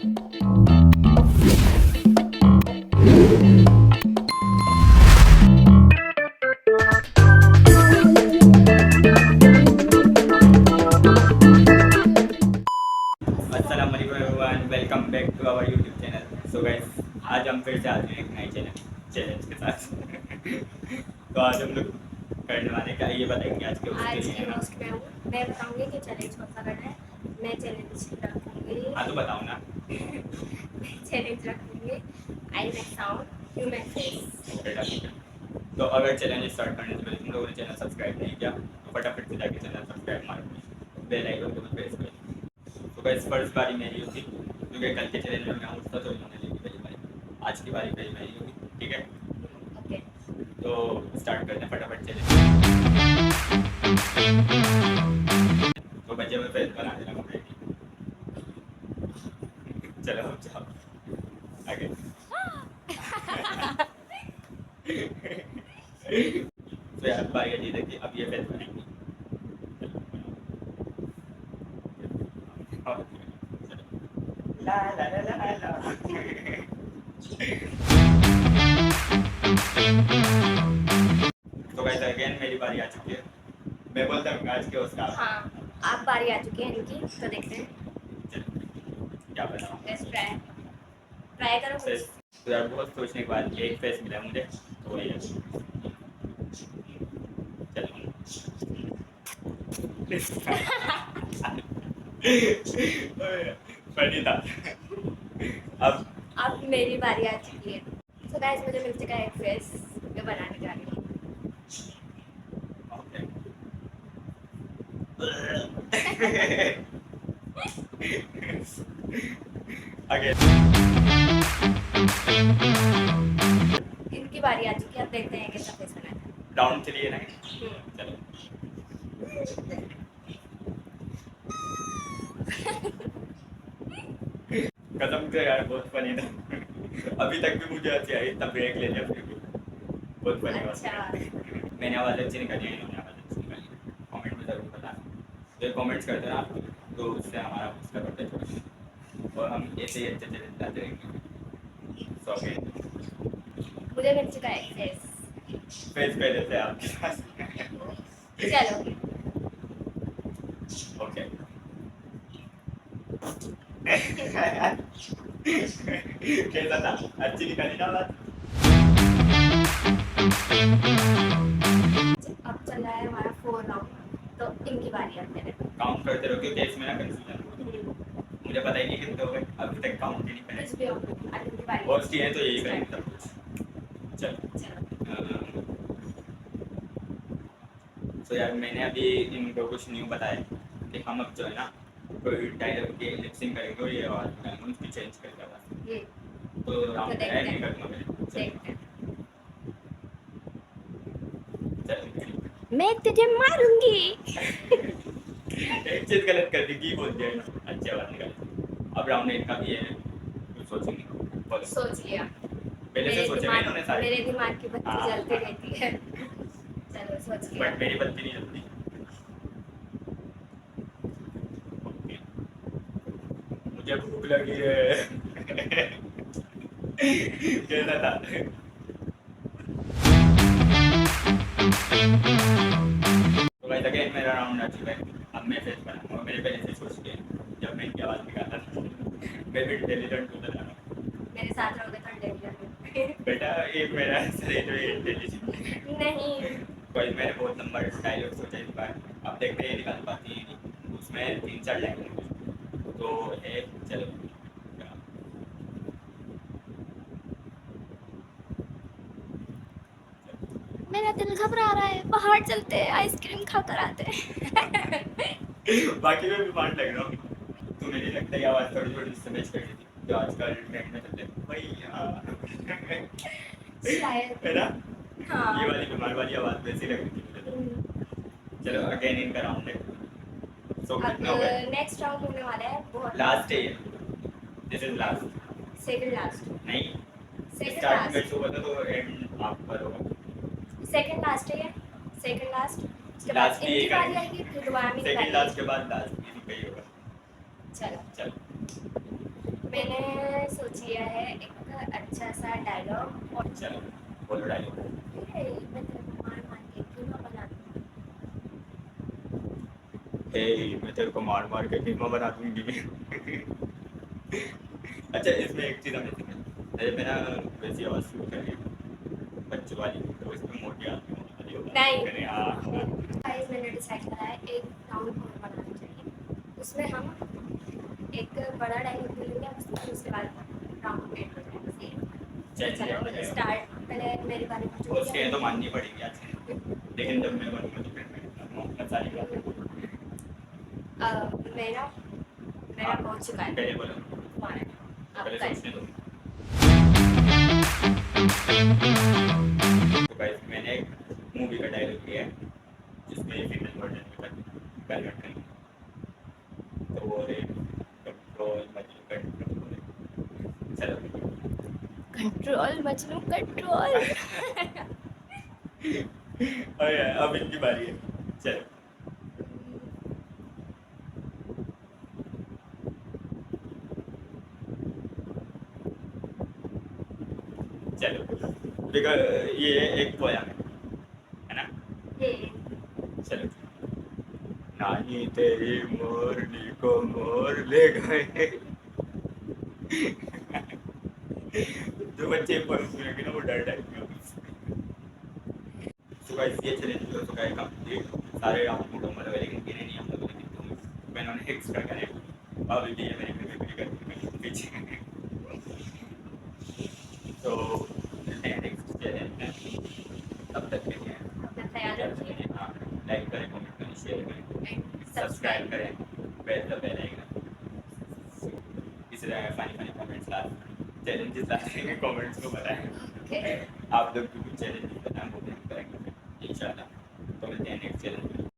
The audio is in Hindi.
अस्सलाम वालेकुम everyone, welcome back to our YouTube channel. So guys, आज हम फिर से आते हैं एक नए चैलेंज के साथ। तो आज हम लोग करने वाले क्या ये बताएंगे आज के उसके आज लिए की है ना। होस्ट मैं हूँ। मैं बताऊंगी कि चैलेंज कौन सा करना है। मैं चैलेंज रखूंगी हाँ तो बताओ ना। चैलेंज रखूंगी I make sound you make face. Okay ठीक है। तो अगर चैलेंज स्टार्ट करने से पहले तुम लोगों ने चैनल सब्सक्राइब नहीं किया तो फटाफट से जाके चैनल सब्सक्राइब मारो, बेल आइकन को भी प्रेस करो। तो गाइस फर्स्ट बारी मेरी होगी क्योंकि कल के चैलेंज में मैं हूँ तो इन्होंने ली पहली बारी, आज की बारी पहली मेरी होगी, ठीक है। ओके तो स्टार्ट करते हैं फटाफट चैलेंज। तो बच्चे में फेस बना देना कमेटी। चलो अब जाओ आगे। तो यार बारी अजीब है कि अब ये फेस बनेंगे। ला ला ला ला ला। तो गाइस अगेन मेरी बारी आ चुकी है। मैं बोलता हूँ आज के उसका हाँ आप बारी आ चुकी है इनकी, तो देखते हैं। क्या बताऊँ। लेट्स ट्राई ट्राई करो फेस कुछ। तो यार बहुत सोचने के बाद एक फेस मिला मुझे, तो वही है। चलो फनी था। अब मेरी बारी आ चुकी है। तो गाइस मुझे मिल चुका है एक फेस, मैं बनाने जा रही हूँ। ओके। आगे इनकी बारी आ चुकी है, अब देखते हैं कैसा फेस बनाना है। राउंड चलिए ना। हम्म। चलो कसम से यार बहुत फनी था। अभी तक भी मुझे अच्छी आई, तब ब्रेक ले लिया फिर भी बहुत फनी बात अच्छा है। मैंने आवाज़ अच्छी निकाली है, इन्होंने आवाज़ अच्छी निकाली है। कमेंट में ज़रूर बताना, जो कमेंट्स करते हैं ना आप, तो उससे हमारा उसका बढ़ता है और हम ऐसे ही अच्छे अच्छे जाते रहेंगे। सो अगेन मुझे मिल चुका है एक फेस। फेस पहले से आपके पास। चलो ओके। कैसा था, अच्छी निकाली ना बात। अब चल रहा है हमारा 4 राउंड, तो इनकी बारी है मेरे। काउंट करते रहो क्योंकि इसमें ना कंफ्यूजन मुझे पता ही नहीं कितने हो गए अभी तक, काउंट ही नहीं कुछ करे। भी हो, अब इनकी बारी और की है तो यही करेंगे सब कुछ। चलो चलो तो यार मैंने अभी इनको कुछ न्यू बताया कि हम अब जो है ना कोई डायलॉग की लिपसिंग करेंगे और ये आवाज़ निकालेंगे, उसकी चेंज करके आवाज़। तो राउंड देखते है नहीं हैं। करूँगा मैं। देखते हैं। चलो मैं तुझे मारूंगी। एक चीज गलत कर दी, की बोल दिया ना, अच्छी आवाज निकाली। अब राउंड एक का भी है, कुछ सोचेंगे बोलो। सोच लिया। पहले से सोचे हुए इन्होंने सारे। मेरे दिमाग की बत्ती हाँ, जलती हाँ। रहती है। चलो सोच लिया। बट मेरी बत्ती नहीं जलती। ओके। मुझे भूख लगी है। कैसा था। तो गाइस अगेन मेरा राउंड आ चुका है। अब मैं फेस बनाऊंगा, मेरे पहले से सोच के जब मैं इनकी आवाज निकाला था। मैं भी इंटेलिजेंट होता जा रहा हूँ। मेरे साथ रहोगे तो इंटेलिजेंट। बेटा एक मेरा सर है जो ये इंटेलिजेंट। नहीं भाई मैंने बहुत लंबा डायलॉग सोचा इस बार, अब देखते हैं निकाल पाती है नहीं। उसमें 3-4 लाइन तो है। चलो मेरा दिल घबरा रहा है, बाहर चलते हैं आइसक्रीम खाकर आते हैं। बाकी में भी पार्ट लग रहा हूँ। तुम्हें नहीं लगता ये आवाज़ थोड़ी थोड़ी समझ कर रही थी जो आजकल ट्रेंड में चलते हैं भैया। शायद है ना। हाँ। ये वाली बीमार वाली आवाज़ वैसी लग रही थी मुझे तो। चलो अगेन इनका राउंड है। सो अब कितना हुआ है। नेक्स्ट राउंड होने वाला है बहुत। लास्ट है ये, this is last. Second last. नहीं सेकंड स्टार्टिंग में लास्ट। शो होता तो एंड आप पर होगा। सेकंड लास्ट है ये। सेकंड लास्ट उसके बाद लास्ट भी इनकी एक बारी है। आएगी, फिर दोबारा मेरी सेकंड बारी लास्ट के आएगी। बाद लास्ट भी कहीं होगा। चलो चलो मैंने सोचा है एक अच्छा सा डायलॉग और चलो बोलो डायलॉग। मैं तेरे को मार मार के कीमा बना दूंगी। हे मैं तेरे को मार मार के कीमा बना दूंगी। अच्छा इसमें एक चीज़ हमें अरे मेरा वैसी आवाज़ शुरू करें बच्चों वाली तो इसमें मोटी आती है नहीं। हाँ गाइस मैंने डिसाइड करा है एक राउंड होल बनाना चाहिए, उसमें हम एक बड़ा डायलॉग बोलेंगे उसके बाद राउंड एंड हो जाएगा। सही चलिए चलो स्टार्ट, पहले मेरी बारी में जो उसके तो माननी पड़ेगी आज लेकिन जब मैं बनूंगा तो फिर मैं अपना सारी बात मेरा मेरा हो चुका है। पहले बोलो तुम्हारा अब पहले गाइस सोचने दो। तो गाइस मैंने एक मूवी का डायलॉग लिया है जिसमें फीमेल वर्जन में कन्वर्ट करेंगे तो वो रे कंट्रोल मतलब कंट्रोल चलो कंट्रोल मजनू कंट्रोल। अरे अब इनकी बारी है चलो चलो देखो ये एक पोयम है ना चलो नानी तेरी मोरनी को मोर ले गए। जो बच्चे पढ़ सुनेंगे ना वो डर जाएंगे। तो गाइस ये चैलेंज हो चुका है कंप्लीट सारे राउंड मुकम्मल हुए लेकिन गिने नहीं हम लोगों ने कितने मैंने एक्स्ट्रा करे अब ये मैंने प्रिपेयर कर पीछे तो मिलते हैं नेक्स्ट चैलेंज में तब तक के लिए अपना ख्याल रखिए, हाँ लाइक करें कमेंट करें शेयर करें सब्सक्राइब सब्सक्राइब करें बेल आइकन इस तरह फनी फनी कमेंट्स लाते चैलेंजेस लाते हैं कमेंट्स को बताएं ओके। आप लोग भी कुछ चैलेंजेस बताएं वो भी हम करेंगे इंशाल्लाह। तो मिलते हैं नेक्स्ट चैलेंज में।